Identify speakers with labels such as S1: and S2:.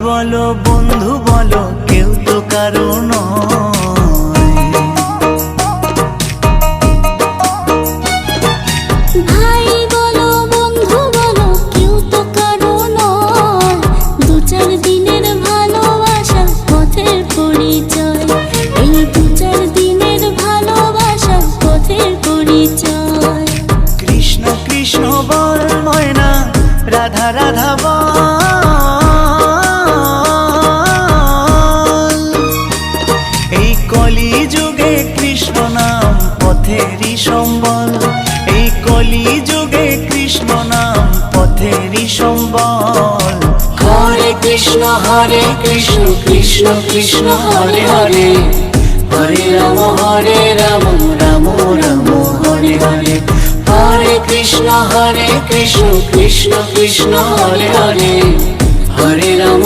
S1: বলো বন্ধু বলো কেউ তো কারো নয়।
S2: ভাই বলো বন্ধু বলো কেউ তো কারো নয়। দু চার দিনের ভালোবাসার পথের পরিচয়, এই দু চার দিনের ভালোবাসার পথের পরিচয়।
S1: কৃষ্ণ কৃষ্ণ বল ময়না, রাধা রাধা বল। এই কলি যুগে কৃষ্ণ নাম পথেরই সম্বল, এই কলি যুগে কৃষ্ণ নাম পথেরই সম্বল।
S2: হরে কৃষ্ণ কৃষ্ণ কৃষ্ণ হরে হরে, হরে রাম রাম রাম হরে হরে। হরে কৃষ্ণ কৃষ্ণ কৃষ্ণ হরে হরে, হরে রাম